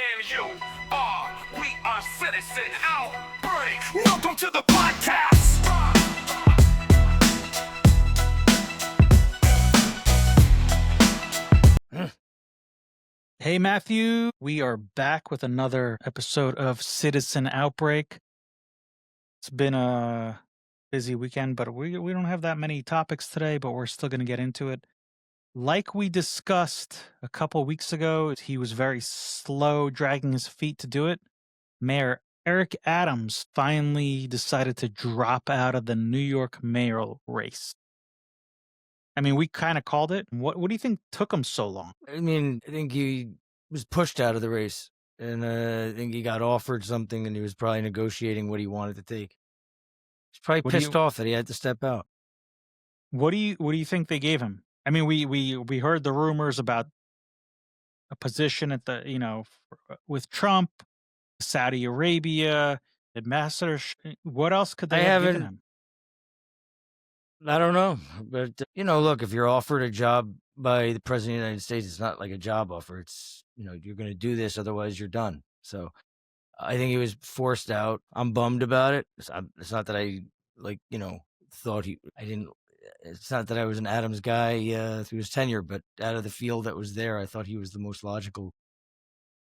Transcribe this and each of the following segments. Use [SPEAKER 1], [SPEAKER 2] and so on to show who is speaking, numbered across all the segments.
[SPEAKER 1] and you are. We are Citizen Outbreak. Welcome to the podcast.
[SPEAKER 2] Hey, Matthew, we are back with another episode of Citizen Outbreak. It's been a busy weekend, but we don't have that many topics today, but we're still going to get into it. Like we discussed a couple weeks ago, he was very slow dragging his feet to do it. Mayor Eric Adams finally decided to drop out of the New York mayoral race. I mean, we kind of called it. What do you think took him so long?
[SPEAKER 3] I mean, I think he was pushed out of the race, and I think he got offered something, and he was probably negotiating what he wanted to take. He's probably
[SPEAKER 2] What do
[SPEAKER 3] pissed
[SPEAKER 2] you-
[SPEAKER 3] off that he had to step out.
[SPEAKER 2] What do you think they gave him? I mean, we heard the rumors about a position at the with Trump, Saudi Arabia, ambassador. What else could they
[SPEAKER 3] I
[SPEAKER 2] have given
[SPEAKER 3] haven't-
[SPEAKER 2] him?
[SPEAKER 3] I don't know, but look, if you're offered a job by the president of the United States, it's not like a job offer. It's you're going to do this, otherwise you're done. So I think he was forced out. I'm bummed about it. It's not that I thought I didn't. It's not that I was an Adams guy through his tenure, but out of the field that was there, I thought he was the most logical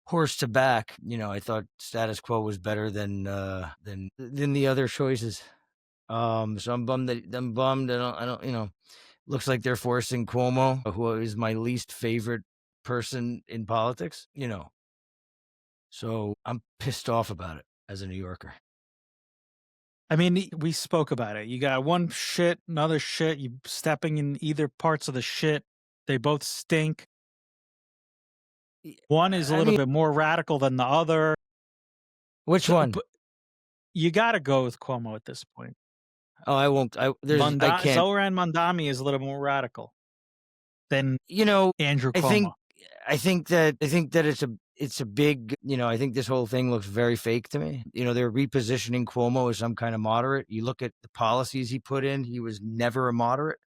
[SPEAKER 3] horse to back. I thought status quo was better than the other choices. So I'm bummed. I don't. Looks like they're forcing Cuomo, who is my least favorite person in politics. So I'm pissed off about it as a New Yorker.
[SPEAKER 2] I mean, we spoke about it. You got one shit, another shit. You stepping in either parts of the shit. They both stink. One is a little bit more radical than the other.
[SPEAKER 3] Which one?
[SPEAKER 2] You got to go with Cuomo at this point.
[SPEAKER 3] Oh, I won't. I can't.
[SPEAKER 2] Zoran Mondami is a little more radical than Andrew Cuomo.
[SPEAKER 3] I think that it's a big, I think this whole thing looks very fake to me. They're repositioning Cuomo as some kind of moderate. You look at the policies he put in, he was never a moderate.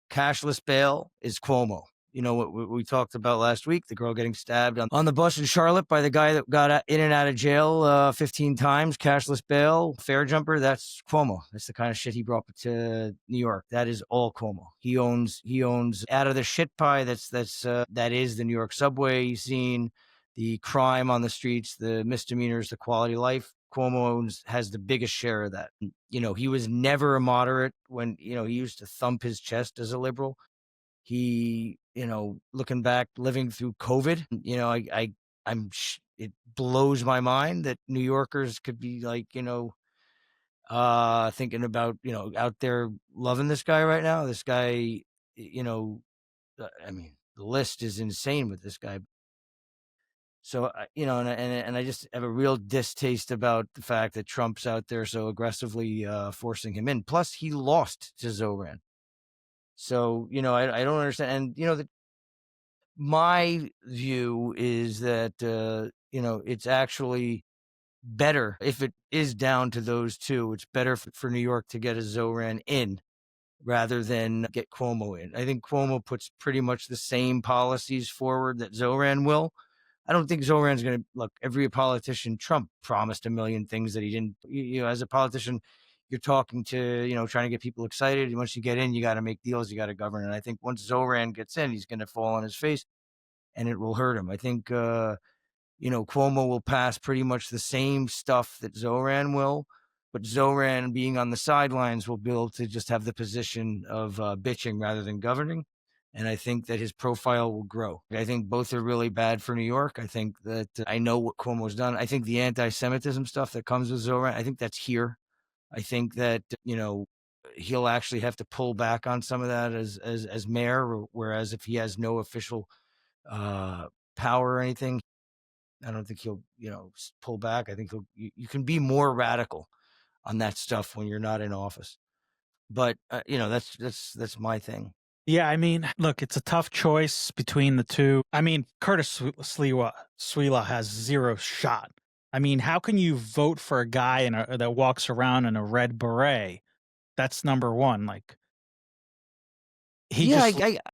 [SPEAKER 3] Cashless bail is Cuomo. What we talked about last week, the girl getting stabbed on the bus in Charlotte by the guy that got in and out of jail 15 times, cashless bail, fare jumper, that's Cuomo. That's the kind of shit he brought to New York. That is all Cuomo. He owns out of the shit pie that is the New York subway scene, the crime on the streets, the misdemeanors, the quality of life. Cuomo has the biggest share of that. He was never a moderate when, he used to thump his chest as a liberal. He, looking back, living through COVID, it blows my mind that New Yorkers could be like, thinking about, out there loving this guy right now. This guy, I mean, the list is insane with this guy. So, and I just have a real distaste about the fact that Trump's out there so aggressively forcing him in. Plus, he lost to Zoran. So, I don't understand. And, my view is that, it's actually better if it is down to those two. It's better for New York to get a Zoran in rather than get Cuomo in. I think Cuomo puts pretty much the same policies forward that Zoran will. I don't think Zoran's going to look. Every politician, Trump promised a million things that he didn't. As a politician, you're talking to, trying to get people excited. Once you get in, you got to make deals. You got to govern. And I think once Zoran gets in, he's going to fall on his face, and it will hurt him. I think Cuomo will pass pretty much the same stuff that Zoran will, but Zoran, being on the sidelines, will be able to just have the position of bitching rather than governing. And I think that his profile will grow. I think both are really bad for New York. I think that I know what Cuomo's done. I think the anti-Semitism stuff that comes with Zoran, I think that's here. I think that, he'll actually have to pull back on some of that as mayor, whereas if he has no official power or anything, I don't think he'll, pull back. I think you can be more radical on that stuff when you're not in office. But, that's my thing.
[SPEAKER 2] Yeah, I mean, look, it's a tough choice between the two. I mean, Curtis Sliwa has zero shot. I mean, how can you vote for a guy that walks around in a red beret? That's number one. Like,
[SPEAKER 3] Yeah,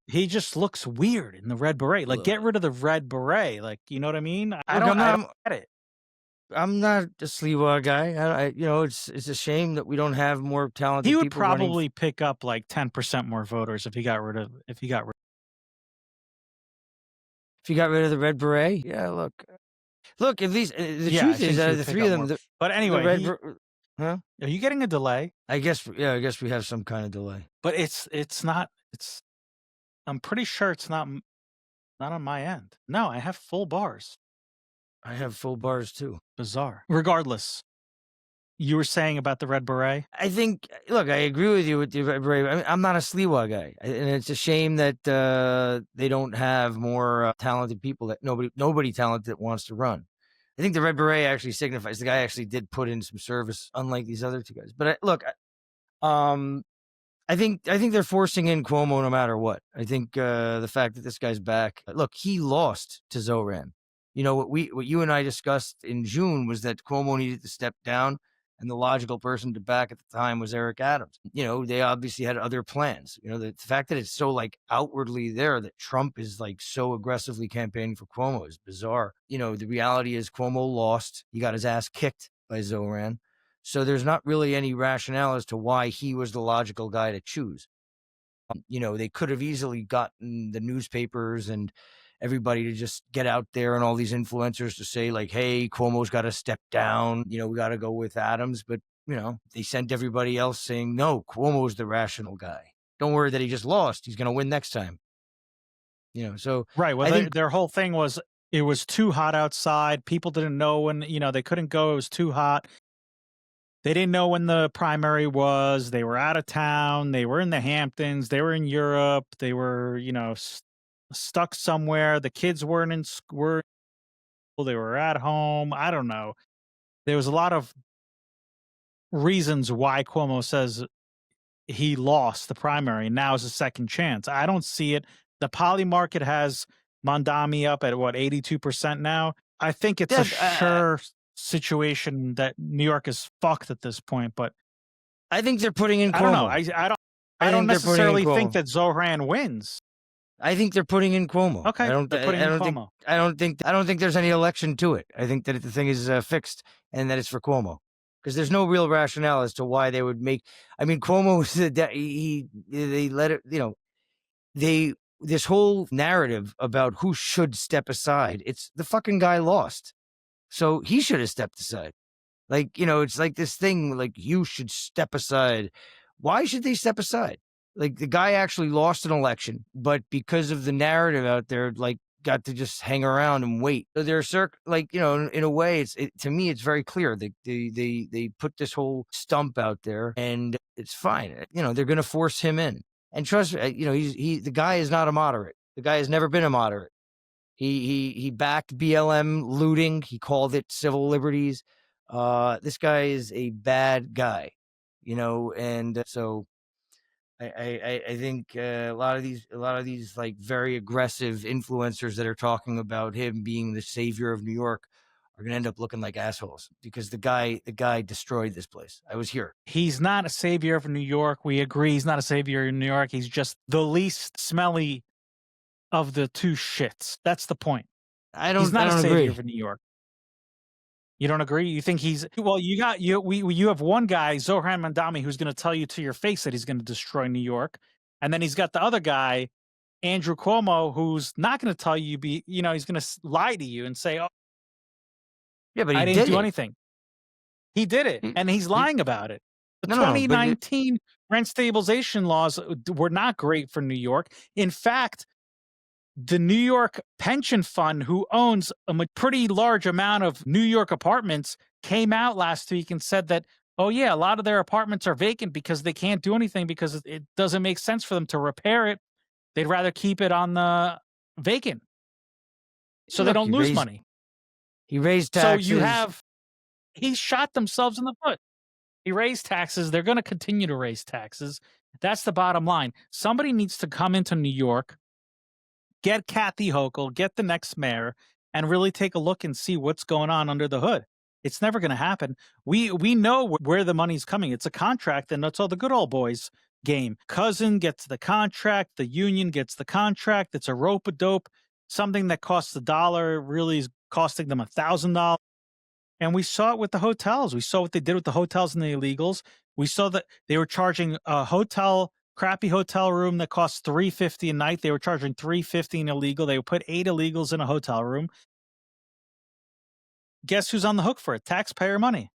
[SPEAKER 2] he just looks weird in the red beret. Like, get
[SPEAKER 3] look,
[SPEAKER 2] rid of the red beret. Like, you know what I mean? I
[SPEAKER 3] I'm
[SPEAKER 2] don't
[SPEAKER 3] not
[SPEAKER 2] get it.
[SPEAKER 3] I'm not a Sliwa guy. It's a shame that we don't have more
[SPEAKER 2] He
[SPEAKER 3] talented
[SPEAKER 2] would
[SPEAKER 3] people running.
[SPEAKER 2] probably pick up like 10% more voters if he got rid of
[SPEAKER 3] If you got rid of the red beret, yeah. Look. At least the
[SPEAKER 2] Yeah, I
[SPEAKER 3] truth is,
[SPEAKER 2] think he would
[SPEAKER 3] the
[SPEAKER 2] pick
[SPEAKER 3] three
[SPEAKER 2] up
[SPEAKER 3] of them,
[SPEAKER 2] more. But
[SPEAKER 3] the
[SPEAKER 2] anyway,
[SPEAKER 3] red, huh?
[SPEAKER 2] are you getting a delay?
[SPEAKER 3] I guess, yeah. I guess we have some kind of delay.
[SPEAKER 2] But it's not. I'm pretty sure it's not on my end. No, I have full bars.
[SPEAKER 3] I have full bars too.
[SPEAKER 2] Bizarre. Regardless, you were saying about the red beret.
[SPEAKER 3] I think. Look, I agree with you with the red beret. I mean, I'm not a Sliwa guy, and it's a shame that they don't have more talented people. That nobody talented that wants to run. I think the red beret actually signifies the guy actually did put in some service, unlike these other two guys. But I think they're forcing in Cuomo no matter what. I think the fact that this guy's back. Look, he lost to Zoran. What you and I discussed in June was that Cuomo needed to step down, and the logical person to back at the time was Eric Adams. They obviously had other plans. The fact that it's so like outwardly there that Trump is like so aggressively campaigning for Cuomo is bizarre. The reality is Cuomo lost. He got his ass kicked by Zoran. So there's not really any rationale as to why he was the logical guy to choose. They could have easily gotten the newspapers and everybody to just get out there and all these influencers to say like, hey, Cuomo's got to step down. We got to go with Adams. But, they sent everybody else saying, no, Cuomo's the rational guy. Don't worry that he just lost. He's going to win next time. So
[SPEAKER 2] Right. Well,
[SPEAKER 3] I think
[SPEAKER 2] their whole thing was it was too hot outside. People didn't know when, they couldn't go. It was too hot. They didn't know when the primary was. They were out of town. They were in the Hamptons. They were in Europe. They were, stuck somewhere. The kids weren't in school. They were at home. I don't know. There was a lot of reasons why Cuomo says he lost the primary. Now is a second chance. I don't see it. The poly market has Mondami up at 82% now. I think it's a sure situation that New York is fucked at this point, but
[SPEAKER 3] I think they're putting in Cuomo.
[SPEAKER 2] I don't know. I don't necessarily think that Zoran wins.
[SPEAKER 3] I think they're putting in Cuomo.
[SPEAKER 2] Okay, they're putting in Cuomo.
[SPEAKER 3] I don't think there's any election to it. I think that the thing is fixed and that it's for Cuomo, because there's no real rationale as to why they would make. I mean, Cuomo was they let it. This whole narrative about who should step aside. It's the fucking guy lost, so he should have stepped aside. Like, it's like this thing like you should step aside. Why should they step aside? Like, the guy actually lost an election, but because of the narrative out there, like, got to just hang around and wait. So there's in a way, to me, it's very clear. They put this whole stump out there, and it's fine. They're going to force him in. And trust me, the guy is not a moderate. The guy has never been a moderate. He backed BLM looting. He called it civil liberties. This guy is a bad guy, and so I think a lot of these like very aggressive influencers that are talking about him being the savior of New York are going to end up looking like assholes, because the guy destroyed this place. I was here.
[SPEAKER 2] He's not a savior of New York. We agree. He's not a savior in New York. He's just the least smelly of the two shits. That's the point. He's not a savior for New York. You don't agree? You think he's you have one guy, Zohran Mandami, who's going to tell you to your face that he's going to destroy New York, and then he's got the other guy, Andrew Cuomo, who's not going to tell you. He's going to lie to you and say, "Oh,
[SPEAKER 3] yeah, but
[SPEAKER 2] I didn't do anything." He did it, and he's lying about it. The 2019 rent stabilization laws were not great for New York. In fact, the New York pension fund, who owns a pretty large amount of New York apartments, came out last week and said that, oh yeah, a lot of their apartments are vacant because they can't do anything because it doesn't make sense for them to repair it. They'd rather keep it on the vacant so they don't lose money.
[SPEAKER 3] He raised taxes.
[SPEAKER 2] So he shot themselves in the foot. He raised taxes. They're going to continue to raise taxes. That's the bottom line. Somebody needs to come into New York, get Kathy Hochul, get the next mayor, and really take a look and see what's going on under the hood. It's never going to happen. We know where the money's coming. It's a contract, and that's all the good old boys game. Cousin gets the contract, the union gets the contract. It's a rope a dope. Something that costs $1 really is costing them $1,000. And we saw it with the hotels. We saw what they did with the hotels and the illegals. We saw that they were charging a crappy hotel room that costs $350 a night. They were charging $350 an illegal. They would put 8 illegals in a hotel room. Guess who's on the hook for it? Taxpayer money.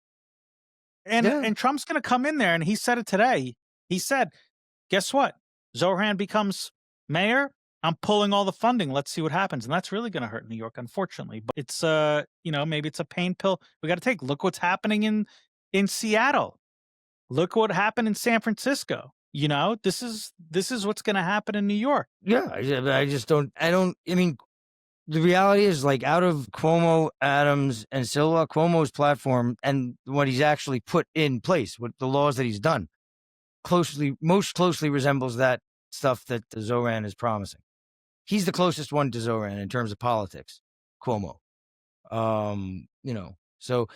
[SPEAKER 2] And Trump's going to come in there, and he said it today. He said, guess what? Zoran becomes mayor. I'm pulling all the funding. Let's see what happens. And that's really going to hurt New York, unfortunately. But it's maybe it's a pain pill we got to take. Look what's happening in Seattle. Look what happened in San Francisco. This is what's going to happen in New York.
[SPEAKER 3] Yeah, I mean, the reality is, like, out of Cuomo, Adams, and Silva, Cuomo's platform and what he's actually put in place, what the laws that he's done, most closely resembles that stuff that Zoran is promising. He's the closest one to Zoran in terms of politics, Cuomo. So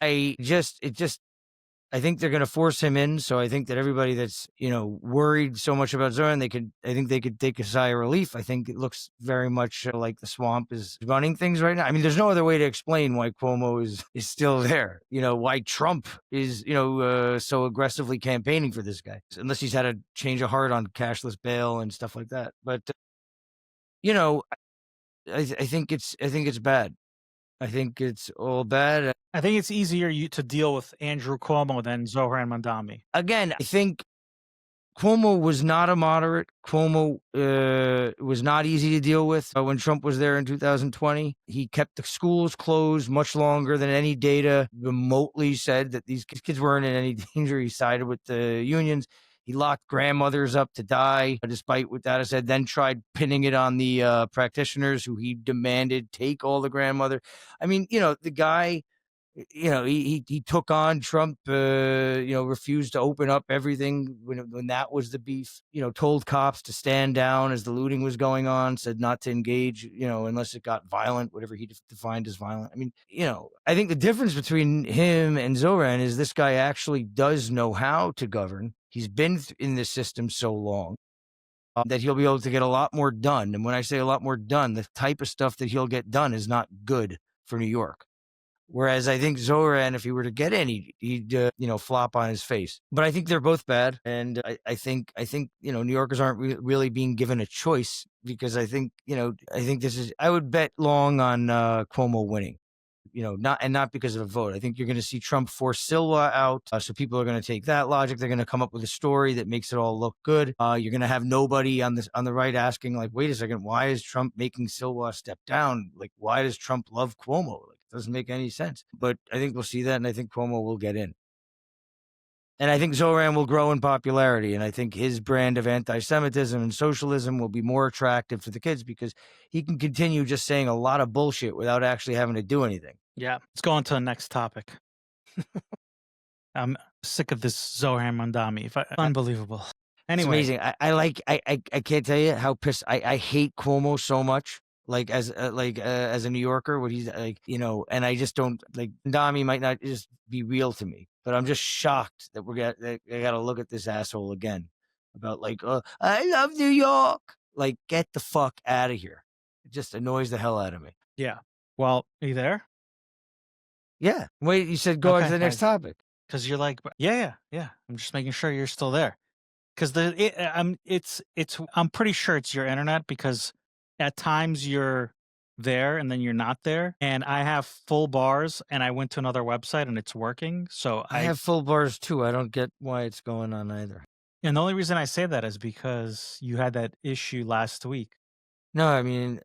[SPEAKER 3] I think they're going to force him in. So I think that everybody that's, worried so much about Zoran, I think they could take a sigh of relief. I think it looks very much like the swamp is running things right now. I mean, there's no other way to explain why Cuomo is still there. Why Trump is, so aggressively campaigning for this guy, unless he's had a change of heart on cashless bail and stuff like that. But, I think it's bad. I think it's all bad.
[SPEAKER 2] I think it's easier to deal with Andrew Cuomo than Zoran Mandami.
[SPEAKER 3] Again, I think Cuomo was not a moderate. Cuomo was not easy to deal with when Trump was there in 2020. He kept the schools closed much longer than any data remotely said that these kids weren't in any danger. He sided with the unions. He locked grandmothers up to die, despite what that said, then tried pinning it on the practitioners who he demanded take all the grandmother. I mean, the guy, he took on Trump, refused to open up everything when that was the beef, told cops to stand down as the looting was going on, said not to engage, unless it got violent, whatever he defined as violent. I mean, I think the difference between him and Zoran is this guy actually does know how to govern. He's been in this system so long that he'll be able to get a lot more done. And when I say a lot more done, the type of stuff that he'll get done is not good for New York. Whereas I think Zoran, if he were to get in, he'd flop on his face. But I think they're both bad. And I think New Yorkers aren't really being given a choice, because I think I would bet long on Cuomo winning. Not because of a vote. I think you're going to see Trump force Silva out. So people are going to take that logic. They're going to come up with a story that makes it all look good. You're going to have nobody on the right asking, like, wait a second, why is Trump making Silva step down? Like, why does Trump love Cuomo? Like, it doesn't make any sense. But I think we'll see that, and I think Cuomo will get in. And I think Zoran will grow in popularity. And I think his brand of anti-Semitism and socialism will be more attractive to the kids, because he can continue just saying a lot of bullshit without actually having to do anything.
[SPEAKER 2] Yeah. Let's go on to the next topic. I'm sick of this Zoran Mandami. Unbelievable. Anyway.
[SPEAKER 3] It's amazing. I can't tell you how pissed I hate Cuomo so much. Like as a New Yorker, what he's like, and I just don't like. Mandami might not just be real to me, but I'm just shocked that I got to look at this asshole again about I love New York. Like, get the fuck out of here. It just annoys the hell out of me.
[SPEAKER 2] Yeah. Well, are you there?
[SPEAKER 3] Yeah. Wait, you said go on to the next topic.
[SPEAKER 2] Because you're like, yeah. I'm just making sure you're still there. Because I'm pretty sure it's your internet, because at times you're there and then you're not there. And I have full bars, and I went to another website and it's working. So
[SPEAKER 3] I have full bars too. I don't get why it's going on either.
[SPEAKER 2] And the only reason I say that is because you had that issue last week.
[SPEAKER 3] No, I mean,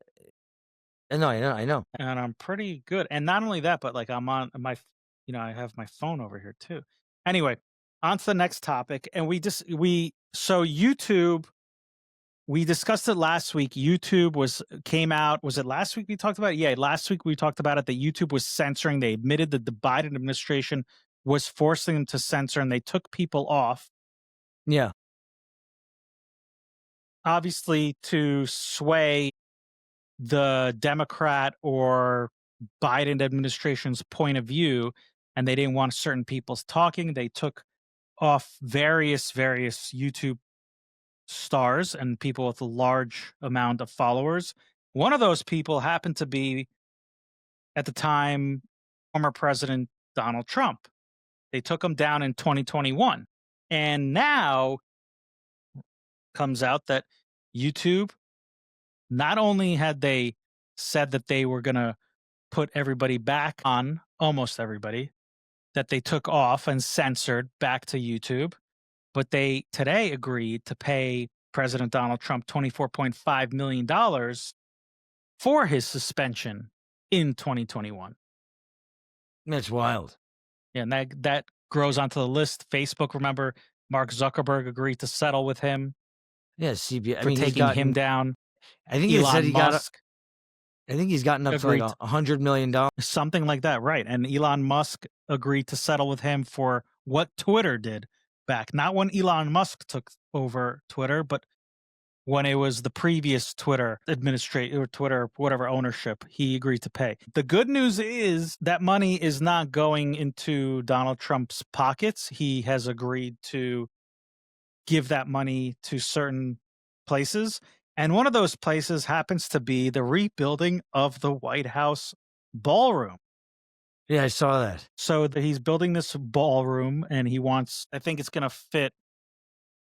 [SPEAKER 3] no, I know.
[SPEAKER 2] And I'm pretty good. And not only that, but like I'm on my, I have my phone over here too. Anyway, on to the next topic. And so YouTube, we discussed it last week. YouTube came out. Was it last week we talked about it? Yeah, last week we talked about it, that YouTube was censoring. They admitted that the Biden administration was forcing them to censor, and they took people off.
[SPEAKER 3] Yeah.
[SPEAKER 2] Obviously to sway the Democrat or Biden administration's point of view, and they didn't want certain people's talking. They took off various YouTube stars and people with a large amount of followers. One of those people happened to be, at the time, former President Donald Trump. They took him down in 2021. And now comes out that YouTube, not only had they said that they were going to put everybody back on, almost everybody, that they took off and censored back to YouTube, but they today agreed to pay President Donald Trump $24.5 million for his suspension in 2021.
[SPEAKER 3] That's wild.
[SPEAKER 2] Yeah, and that grows onto the list. Facebook, remember, Mark Zuckerberg agreed to settle with him
[SPEAKER 3] Yeah, CBS. I
[SPEAKER 2] for
[SPEAKER 3] mean,
[SPEAKER 2] taking him down.
[SPEAKER 3] I think he said
[SPEAKER 2] Elon
[SPEAKER 3] he got.
[SPEAKER 2] Musk,
[SPEAKER 3] I think he's gotten up to
[SPEAKER 2] agreed
[SPEAKER 3] like $100 million.
[SPEAKER 2] something like that, right? And Elon Musk agreed to settle with him for what Twitter did back. Not when Elon Musk took over Twitter, but when it was the previous Twitter administrator or Twitter, whatever ownership, he agreed to pay. The good news is that money is not going into Donald Trump's pockets. He has agreed to give that money to certain places. And one of those places happens to be the rebuilding of the White House ballroom.
[SPEAKER 3] Yeah, I saw that.
[SPEAKER 2] So he's building this ballroom and he wants, I think it's going to fit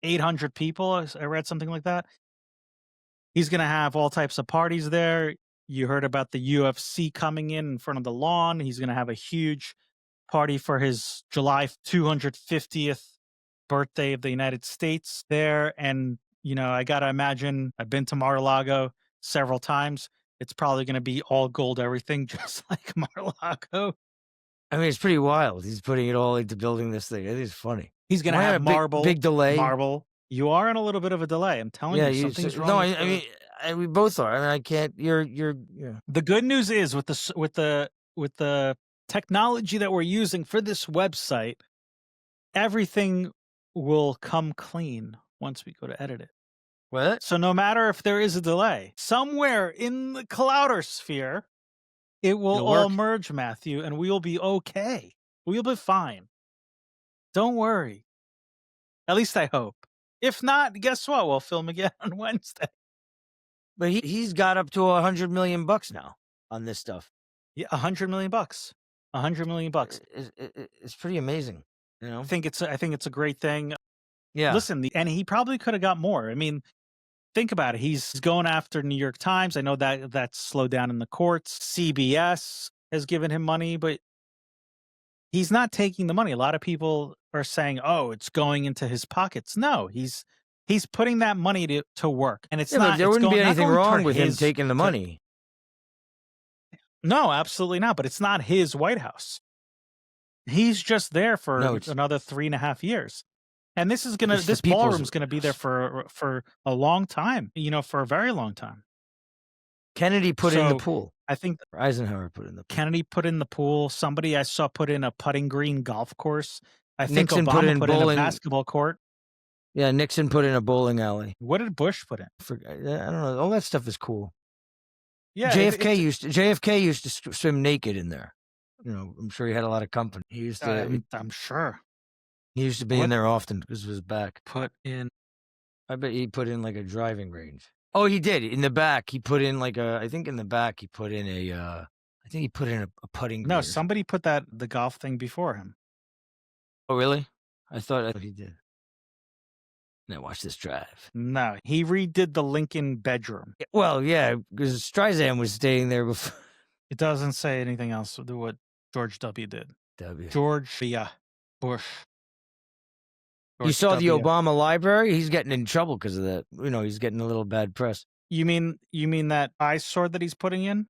[SPEAKER 2] 800 people. I read something like that. He's going to have all types of parties there. You heard about the UFC coming in front of the lawn. He's going to have a huge party for his July 250th birthday of the United States there. And, you know, I got to imagine, I've been to Mar-a-Lago several times. It's probably going to be all gold everything, just like Mar-a-Lago.
[SPEAKER 3] I mean, it's pretty wild. He's putting it all into building this thing. I think it's funny.
[SPEAKER 2] He's going to
[SPEAKER 3] Am I
[SPEAKER 2] have
[SPEAKER 3] in a big-
[SPEAKER 2] marble.
[SPEAKER 3] big delay?
[SPEAKER 2] Marble. You are in a little bit of a delay. I'm telling you, something's wrong.
[SPEAKER 3] No,
[SPEAKER 2] with
[SPEAKER 3] I mean, we both are. I mean, I can't. You're. Yeah.
[SPEAKER 2] The good news is with the technology that we're using for this website, everything will come clean once we go to edit it.
[SPEAKER 3] What?
[SPEAKER 2] So no matter if there is a delay, somewhere in the clouder sphere, it will
[SPEAKER 3] It'll
[SPEAKER 2] all
[SPEAKER 3] work.
[SPEAKER 2] merge, Matthew, and we will be okay. We'll be fine. Don't worry. At least I hope. If not, guess what? We'll film again on Wednesday.
[SPEAKER 3] But he's got up to $100 million now on this stuff.
[SPEAKER 2] Yeah, $100 million. $100 million.
[SPEAKER 3] It's pretty amazing. You know.
[SPEAKER 2] I think it's a great thing.
[SPEAKER 3] Yeah.
[SPEAKER 2] Listen, and he probably could have got more. I mean, think about it. He's going after New York Times. I know that that's slowed down in the courts. CBS has given him money, but he's not taking the money. A lot of people are saying, "Oh, it's going into his pockets." No, he's putting that money to work, and it's
[SPEAKER 3] Yeah,
[SPEAKER 2] not.
[SPEAKER 3] but there
[SPEAKER 2] it's
[SPEAKER 3] wouldn't be
[SPEAKER 2] going- not
[SPEAKER 3] anything
[SPEAKER 2] going
[SPEAKER 3] wrong
[SPEAKER 2] toward
[SPEAKER 3] with him
[SPEAKER 2] his-
[SPEAKER 3] taking the
[SPEAKER 2] to-
[SPEAKER 3] money.
[SPEAKER 2] No, absolutely not. But it's not his White House. He's just there for
[SPEAKER 3] No, it's-
[SPEAKER 2] another 3.5 years. And this is
[SPEAKER 3] It's the
[SPEAKER 2] this
[SPEAKER 3] people's
[SPEAKER 2] ballroom's gonna be there
[SPEAKER 3] White
[SPEAKER 2] for a long time, you know, for a very long time.
[SPEAKER 3] Kennedy put in the
[SPEAKER 2] So,
[SPEAKER 3] pool.
[SPEAKER 2] I think
[SPEAKER 3] Eisenhower put in the pool.
[SPEAKER 2] Kennedy put in the pool. Somebody I saw put in a putting green golf course. I think
[SPEAKER 3] Nixon
[SPEAKER 2] Obama
[SPEAKER 3] put in
[SPEAKER 2] put in a
[SPEAKER 3] bowling-
[SPEAKER 2] basketball court.
[SPEAKER 3] Yeah, Nixon put in a bowling alley.
[SPEAKER 2] What did Bush put in?
[SPEAKER 3] I don't know. All that stuff is cool.
[SPEAKER 2] Yeah,
[SPEAKER 3] JFK used to swim naked in there. You know, I'm sure he had a lot of company. He used to.
[SPEAKER 2] I'm sure.
[SPEAKER 3] He used to be
[SPEAKER 2] What-
[SPEAKER 3] in there often because of his back.
[SPEAKER 2] Put in.
[SPEAKER 3] I bet he put in like a driving range. Oh, he did. In the back, he put in like a. I think in the back he put in a. I think he put in a putting. green
[SPEAKER 2] No,
[SPEAKER 3] or something.
[SPEAKER 2] somebody put the golf thing before him.
[SPEAKER 3] Oh, really? I thought he did. Now watch this drive.
[SPEAKER 2] No, he redid the Lincoln bedroom.
[SPEAKER 3] Well, yeah, because Streisand was staying there before.
[SPEAKER 2] It doesn't say anything else to what George W. did.
[SPEAKER 3] W.
[SPEAKER 2] George Bush.
[SPEAKER 3] You
[SPEAKER 2] George
[SPEAKER 3] saw the
[SPEAKER 2] W.
[SPEAKER 3] Obama library? He's getting in trouble because of that. You know, he's getting a little bad press.
[SPEAKER 2] You mean that eyesore that he's putting in?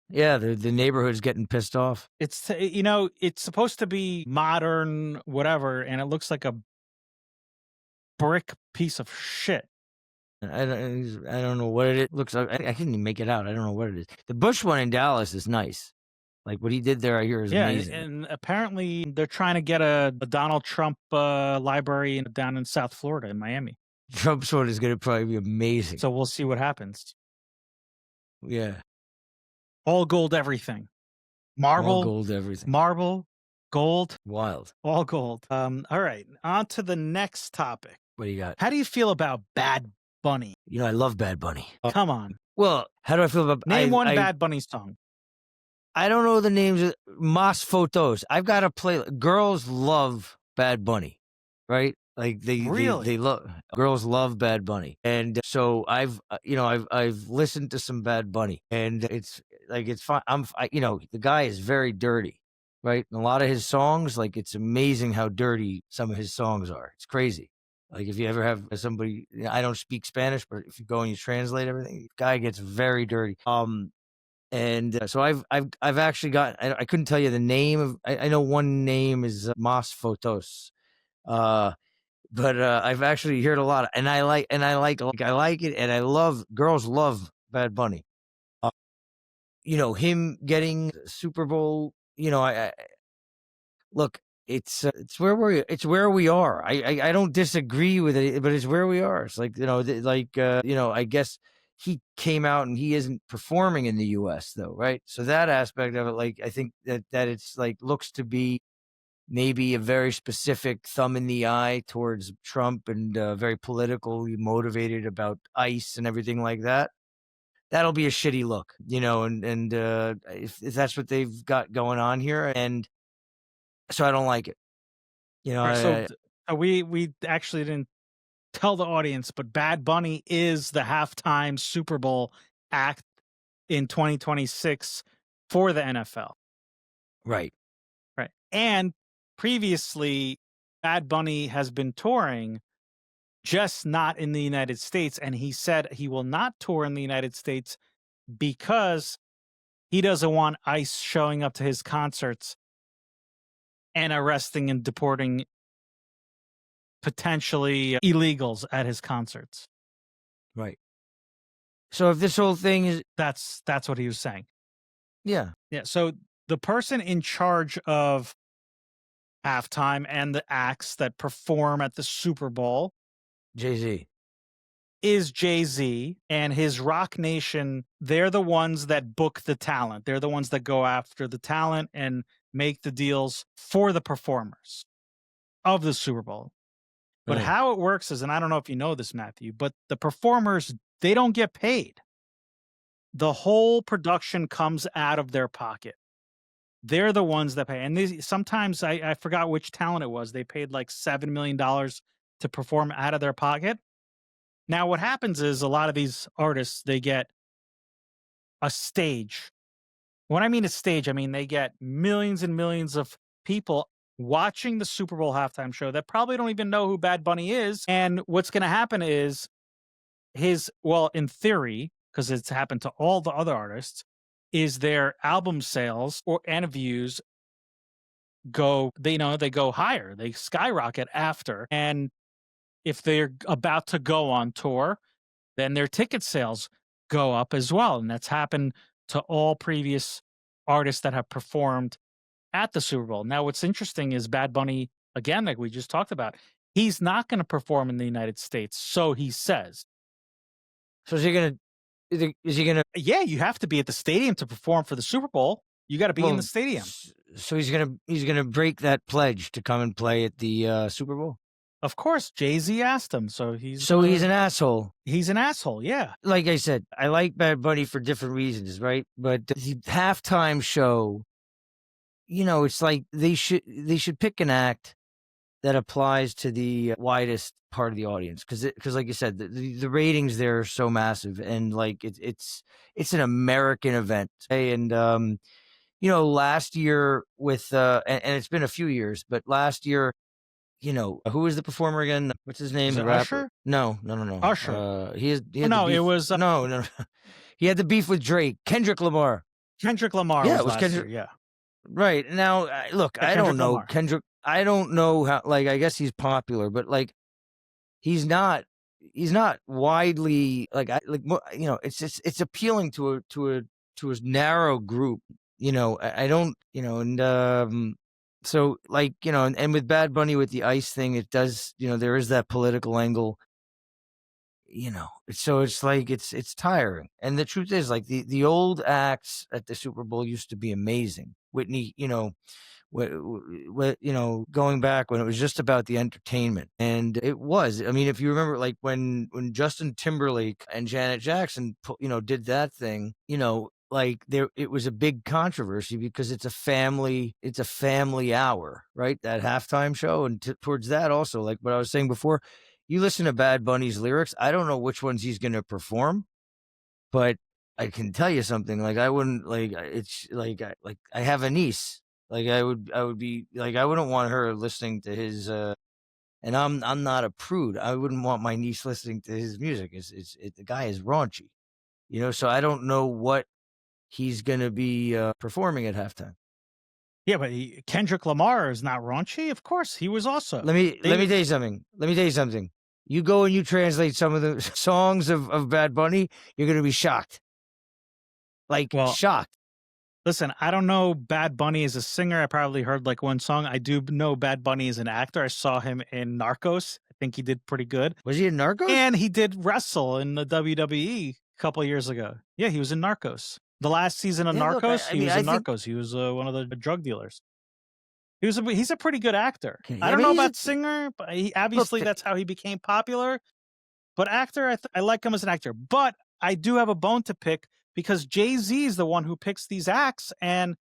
[SPEAKER 3] Yeah, the neighborhood's getting pissed off.
[SPEAKER 2] It's it's supposed to be modern, whatever, and it looks like a brick piece of shit.
[SPEAKER 3] I don't know what it looks like. I can't even make it out. I don't know what it is. The Bush one in Dallas is nice. Like what he did there, I hear is amazing.
[SPEAKER 2] And apparently they're trying to get a Donald Trump library down in South Florida in Miami.
[SPEAKER 3] Trump's one is going to probably be amazing.
[SPEAKER 2] So we'll see what happens.
[SPEAKER 3] Yeah,
[SPEAKER 2] All gold, everything. Marble,
[SPEAKER 3] all gold, everything.
[SPEAKER 2] marble, gold,
[SPEAKER 3] Wild.
[SPEAKER 2] all gold. All right, on to the next topic.
[SPEAKER 3] What do you got?
[SPEAKER 2] How do you feel about Bad Bunny?
[SPEAKER 3] You know, I love Bad Bunny.
[SPEAKER 2] Come on.
[SPEAKER 3] Well, how do I feel about
[SPEAKER 2] Name one
[SPEAKER 3] I
[SPEAKER 2] Bad Bunny song.
[SPEAKER 3] I don't know the names of Mas Photos. I've got to play. Girls love Bad Bunny, right? Like
[SPEAKER 2] Really?
[SPEAKER 3] they love girls love Bad Bunny, and so I've listened to some Bad Bunny, and it's like it's fun. The guy is very dirty, right? And a lot of his songs, like it's amazing how dirty some of his songs are. It's crazy. Like if you ever have somebody, I don't speak Spanish, but if you go and you translate everything, the guy gets very dirty. And so I've actually got, I couldn't tell you the name of, I know one name is Mas Photos, but I've actually heard a lot of, and I like it, and girls love Bad Bunny. Him getting Super Bowl, I look, it's where we are. I don't disagree with it, but it's where we are. It's like, I guess he came out and he isn't performing in the US though, right? So that aspect of it, like, I think that it's like looks to be maybe a very specific thumb in the eye towards Trump and very politically motivated about ICE and everything like that. That'll be a shitty look, and if that's what they've got going on here, and so I don't like it.
[SPEAKER 2] Right, so we actually didn't tell the audience, but Bad Bunny is the halftime Super Bowl act in 2026 for the NFL.
[SPEAKER 3] Right.
[SPEAKER 2] Right. And previously, Bad Bunny has been touring, just not in the United States. And he said he will not tour in the United States because he doesn't want ICE showing up to his concerts and arresting and deporting potentially illegals at his concerts.
[SPEAKER 3] Right. So if this whole thing is,
[SPEAKER 2] That's what he was saying.
[SPEAKER 3] yeah.
[SPEAKER 2] Yeah. So the person in charge of halftime and the acts that perform at the Super Bowl
[SPEAKER 3] Jay-Z.
[SPEAKER 2] is Jay-Z and his Rock Nation. They're the ones that book the talent. They're the ones that go after the talent and make the deals for the performers of the Super Bowl. But
[SPEAKER 3] Right.
[SPEAKER 2] how it works is, and I don't know if you know this, Matthew, but the performers, they don't get paid. The whole production comes out of their pocket. They're the ones that pay. And sometimes I forgot which talent it was. They paid like $7 million to perform out of their pocket. Now, what happens is a lot of these artists, they get a stage. When I mean a stage, I mean they get millions and millions of people watching the Super Bowl halftime show that probably don't even know who Bad Bunny is. And what's going to happen is in theory, because it's happened to all the other artists, is their album sales and views they go higher. They skyrocket after. And if they're about to go on tour, then their ticket sales go up as well. And that's happened to all previous artists that have performed at the Super Bowl. Now, what's interesting is Bad Bunny, again, like we just talked about, he's not going to perform in the United States. So he says.
[SPEAKER 3] So is he gonna?
[SPEAKER 2] Yeah, you have to be at the stadium to perform for the Super Bowl. You got to be in the stadium.
[SPEAKER 3] So he's gonna break that pledge to come and play at the Super Bowl.
[SPEAKER 2] Of course, Jay-Z asked him, so he's
[SPEAKER 3] an asshole.
[SPEAKER 2] He's an asshole, yeah.
[SPEAKER 3] Like I said, I like Bad Bunny for different reasons, right? But the halftime show, it's like they should pick an act that applies to the widest part of the audience, because like you said, the ratings there are so massive, and like it's an American event. And last year with and it's been a few years, but last year, who was the performer again? What's his name?
[SPEAKER 2] Is
[SPEAKER 3] The
[SPEAKER 2] it
[SPEAKER 3] rapper?
[SPEAKER 2] Usher?
[SPEAKER 3] No.
[SPEAKER 2] Usher.
[SPEAKER 3] He had
[SPEAKER 2] No,
[SPEAKER 3] the beef.
[SPEAKER 2] it was
[SPEAKER 3] No. He had the beef with Drake. Kendrick Lamar.
[SPEAKER 2] Kendrick Lamar.
[SPEAKER 3] Yeah,
[SPEAKER 2] was
[SPEAKER 3] it was
[SPEAKER 2] last
[SPEAKER 3] Kendrick.
[SPEAKER 2] year, yeah.
[SPEAKER 3] Right. Now, look, I don't know
[SPEAKER 2] Lamar.
[SPEAKER 3] Kendrick. I don't know how. Like, I guess he's popular, but like, he's not widely it's appealing to a narrow group. I don't. And so like and with Bad Bunny with the ICE thing, it does. There is that political angle. so it's like it's tiring. And the truth is, like, the old acts at the Super Bowl used to be amazing. Whitney, going back when it was just about the entertainment, and it was. I mean, if you remember, like when Justin Timberlake and Janet Jackson, did that thing, like it was a big controversy because it's a family hour, right? That halftime show, and towards that also, like what I was saying before, you listen to Bad Bunny's lyrics. I don't know which ones he's going to perform, but I can tell you something. Like I wouldn't like it's like I have a niece. Like I would be like I wouldn't want her listening to his. And I'm not a prude. I wouldn't want my niece listening to his music. The guy is raunchy, So I don't know what he's gonna be performing at halftime.
[SPEAKER 2] Yeah, but Kendrick Lamar is not raunchy. Of course, he was also.
[SPEAKER 3] Let me tell you something. You go and you translate some of the songs of Bad Bunny, you're gonna be shocked. Like shocked.
[SPEAKER 2] Listen, I don't know Bad Bunny as a singer. I probably heard like one song. I do know Bad Bunny as an actor. I saw him in Narcos. I think he did pretty good.
[SPEAKER 3] Was he in Narcos?
[SPEAKER 2] And he did wrestle in the WWE a couple of years ago. Yeah, he was in Narcos. The last season of Narcos, he was in Narcos. He was one of the drug dealers. He's a pretty good actor. I don't know about singer, but obviously that's how he became popular. But actor, I like him as an actor. But I do have a bone to pick because Jay-Z is the one who picks these acts, and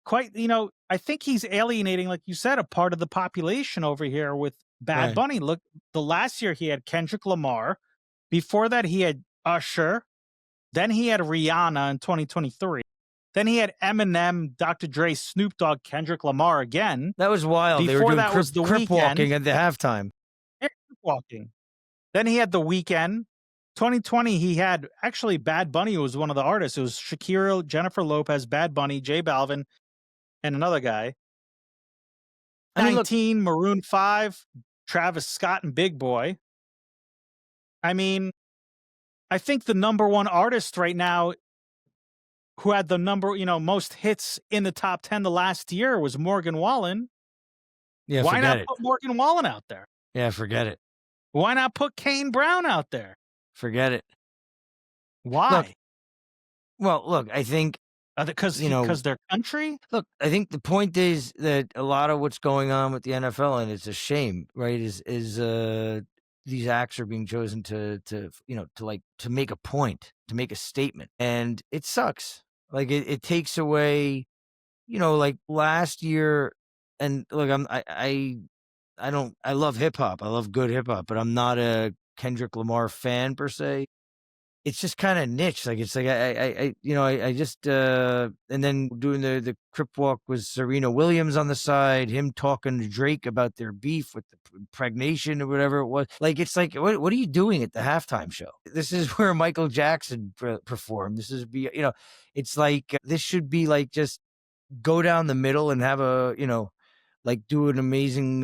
[SPEAKER 2] I think he's alienating, like you said, a part of the population over here with Bad Bunny. Look, the last year he had Kendrick Lamar. Before that, he had Usher. Then he had Rihanna in 2023. Then he had Eminem, Dr. Dre, Snoop Dogg, Kendrick Lamar again.
[SPEAKER 3] That was wild. They were doing that was the crip walking at the halftime.
[SPEAKER 2] Crip walking. Then he had The Weeknd. 2020, he had actually Bad Bunny was one of the artists. It was Shakira, Jennifer Lopez, Bad Bunny, J Balvin, and another guy. 19, Maroon 5, Travis Scott, and Big Boy. I mean, I think the number one artist right now who had the most hits in the top 10 the last year was Morgan Wallen.
[SPEAKER 3] Yeah,
[SPEAKER 2] why not put Morgan Wallen out there?
[SPEAKER 3] Yeah, forget it.
[SPEAKER 2] Why not put Kane Brown out there?
[SPEAKER 3] Forget it.
[SPEAKER 2] Why?
[SPEAKER 3] Look, I think
[SPEAKER 2] because they're country.
[SPEAKER 3] Look, I think the point is that a lot of what's going on with the NFL, and it's a shame, right? Is these acts are being chosen to make a point, to make a statement, and it sucks. Like it takes away, like last year, and look, I love hip hop. I love good hip hop, but I'm not a Kendrick Lamar fan per se. It's just kind of niche. Like it's like I just and then doing the crip walk was Serena Williams on the side, him talking to Drake about their beef with the impregnation or whatever it was. Like it's like what are you doing at the halftime show? This is where Michael Jackson performed. This is it's like this should be like just go down the middle and have a like do an amazing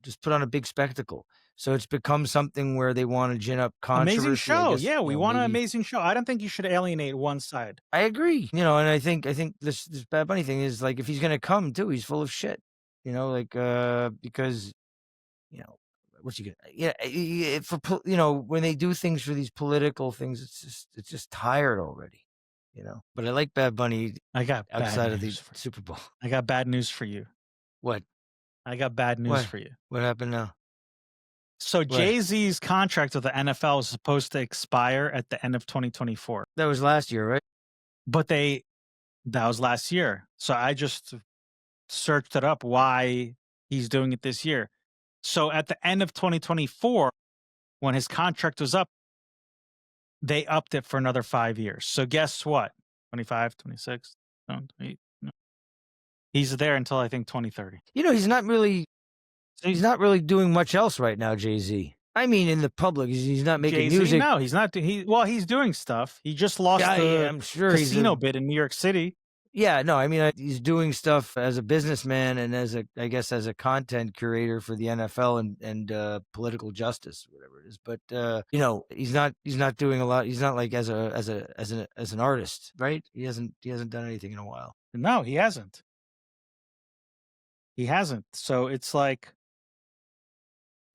[SPEAKER 3] just put on a big spectacle. So it's become something where they want to gin up controversy.
[SPEAKER 2] Amazing show. Yeah, we want an amazing show. I don't think you should alienate one side.
[SPEAKER 3] I agree. And I think this Bad Bunny thing is like if he's gonna come too, he's full of shit. Because what's he gonna? Yeah, when they do things for these political things, it's just tired already. But I like Bad Bunny.
[SPEAKER 2] I got
[SPEAKER 3] outside of the Super Bowl.
[SPEAKER 2] I got bad news for you.
[SPEAKER 3] What?
[SPEAKER 2] I got bad news for you.
[SPEAKER 3] What happened now?
[SPEAKER 2] So Jay-Z's contract with the NFL was supposed to expire at the end of 2024.
[SPEAKER 3] That was last year, right?
[SPEAKER 2] But that was last year. So I just searched it up why he's doing it this year. So at the end of 2024, when his contract was up, they upped it for another 5 years. So guess what? 25, 26, 28. No. He's there until I think 2030.
[SPEAKER 3] He's not really doing much else right now, Jay-Z. I mean, in the public, he's not making
[SPEAKER 2] Jay-Z,
[SPEAKER 3] music.
[SPEAKER 2] No, he's not. He's doing stuff. He just lost
[SPEAKER 3] I'm sure
[SPEAKER 2] casino bid in New York City.
[SPEAKER 3] Yeah, no, I mean, he's doing stuff as a businessman and as a content curator for the NFL and political justice, whatever it is. But he's not doing a lot. He's not like as an artist, right? He hasn't done anything in a while.
[SPEAKER 2] No, he hasn't. He hasn't. So it's like,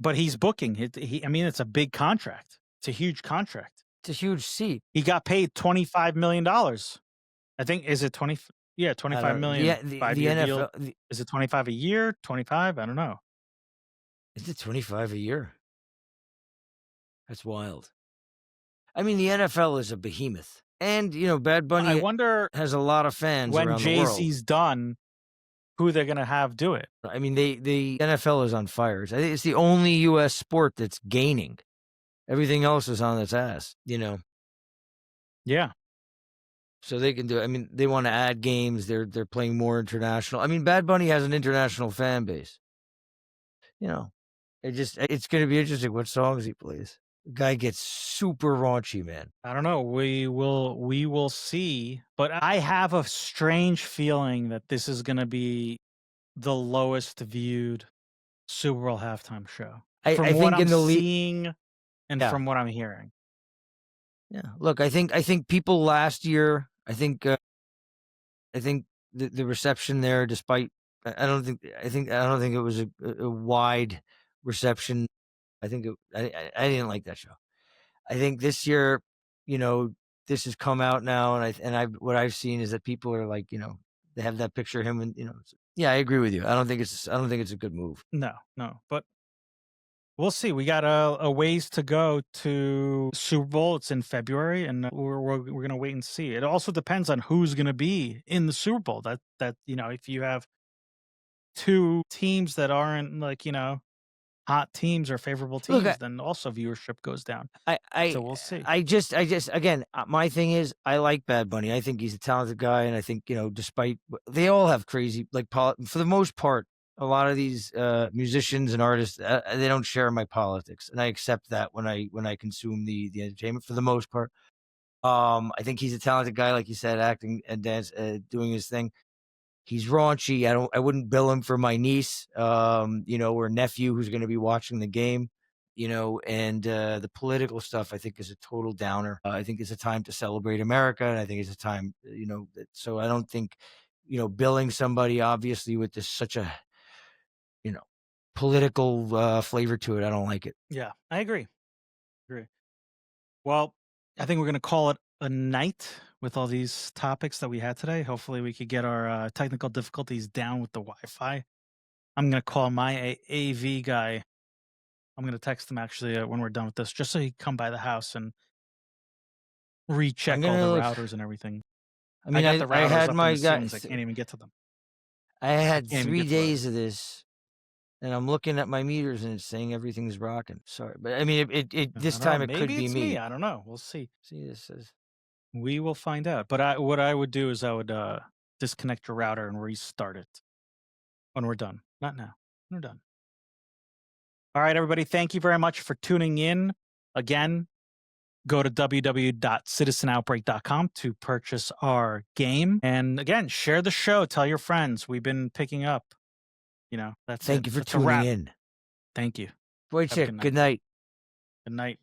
[SPEAKER 2] But he's booking. I mean, it's a big contract. It's a huge contract.
[SPEAKER 3] It's a huge seat.
[SPEAKER 2] He got paid $25 million. I think, is it 20? Yeah,
[SPEAKER 3] I
[SPEAKER 2] 25
[SPEAKER 3] don't
[SPEAKER 2] million,
[SPEAKER 3] the
[SPEAKER 2] 5-year deal.
[SPEAKER 3] NFL
[SPEAKER 2] Is it 25 a year? 25? I don't know.
[SPEAKER 3] is it 25 a year? That's wild. I mean, the NFL is a behemoth. And, you know, Bad
[SPEAKER 2] I
[SPEAKER 3] Bunny
[SPEAKER 2] wonder
[SPEAKER 3] has a lot of fans
[SPEAKER 2] when
[SPEAKER 3] around the world.
[SPEAKER 2] Jay-Z's done, who they're gonna have do it.
[SPEAKER 3] I mean, the NFL is on fire. I think it's the only U.S. sport that's gaining. Everything else is on its ass, you know.
[SPEAKER 2] Yeah.
[SPEAKER 3] So they can do it. I mean, they want to add games. They're playing more international. I mean, Bad Bunny has an international fan base. You know, it's going to be interesting what songs he plays. The guy gets super raunchy, man.
[SPEAKER 2] I don't know. We will see. But I have a strange feeling that this is gonna be the lowest viewed Super Bowl halftime show.
[SPEAKER 3] I
[SPEAKER 2] From
[SPEAKER 3] think
[SPEAKER 2] what I'm
[SPEAKER 3] in the
[SPEAKER 2] seeing and
[SPEAKER 3] Yeah.
[SPEAKER 2] from what I'm hearing.
[SPEAKER 3] Yeah. Look, I think people last year. I think the reception there, despite I don't think it was a wide reception. I think I didn't like that show. I think this year, you know, this has come out now, and what I've seen is that people are like, you know, they have that picture of him, and you know, yeah, I agree with you. I don't think it's a good move.
[SPEAKER 2] No, but we'll see. We got a ways to go to Super Bowl. It's in February, and we're gonna wait and see. It also depends on who's gonna be in the Super Bowl. That you know, if you have two teams that aren't like, you know, hot teams or favorable
[SPEAKER 3] Look,
[SPEAKER 2] teams, then also viewership goes down. So we'll see.
[SPEAKER 3] I just again, my thing is I like Bad Bunny. I think he's a talented guy, and I think, you know, despite they all have crazy for the most part, a lot of these musicians and artists, they don't share my politics, and I accept that when I consume the entertainment for the most part. I think he's a talented guy, like you said, acting and dance, doing his thing. He's raunchy. I wouldn't bill him for my niece, you know, or nephew who's going to be watching the game, you know, and the political stuff I think is a total downer. I think it's a time to celebrate America, and I think it's a time, you know, so I don't think, you know, billing somebody obviously with this such a, you know, political flavor to it. I don't like it.
[SPEAKER 2] Yeah, I agree. Well, I think we're gonna call it a night with all these topics that we had today. Hopefully, we could get our technical difficulties down with the Wi-Fi. I'm gonna call my AV guy. I'm gonna text him actually when we're done with this, just so he can come by the house and recheck all
[SPEAKER 3] gonna
[SPEAKER 2] the
[SPEAKER 3] look-
[SPEAKER 2] routers and everything.
[SPEAKER 3] I mean,
[SPEAKER 2] got the routers
[SPEAKER 3] had
[SPEAKER 2] up
[SPEAKER 3] my
[SPEAKER 2] in the
[SPEAKER 3] guy.
[SPEAKER 2] ceilings. I can't even get to them.
[SPEAKER 3] I had
[SPEAKER 2] can't even
[SPEAKER 3] 3
[SPEAKER 2] get to those.
[SPEAKER 3] days of this, and I'm looking at my meters, and it's saying everything's rocking. Sorry, but I mean, this
[SPEAKER 2] I don't
[SPEAKER 3] time
[SPEAKER 2] know,
[SPEAKER 3] it could
[SPEAKER 2] maybe
[SPEAKER 3] be
[SPEAKER 2] it's
[SPEAKER 3] me.
[SPEAKER 2] I don't know. We'll see.
[SPEAKER 3] See, this says.
[SPEAKER 2] We will find out. But what I would do is I would disconnect your router and restart it when we're done. Not now. We're done. All right, everybody. Thank you very much for tuning in. Again, go to www.citizenoutbreak.com to purchase our game. And again, share the show. Tell your friends. We've been picking up. You know, that's
[SPEAKER 3] Thank
[SPEAKER 2] it.
[SPEAKER 3] you for
[SPEAKER 2] That's a wrap.
[SPEAKER 3] tuning in.
[SPEAKER 2] Thank you.
[SPEAKER 3] Boy,
[SPEAKER 2] Have a
[SPEAKER 3] chick.
[SPEAKER 2] good night.
[SPEAKER 3] Good night.
[SPEAKER 2] Good night.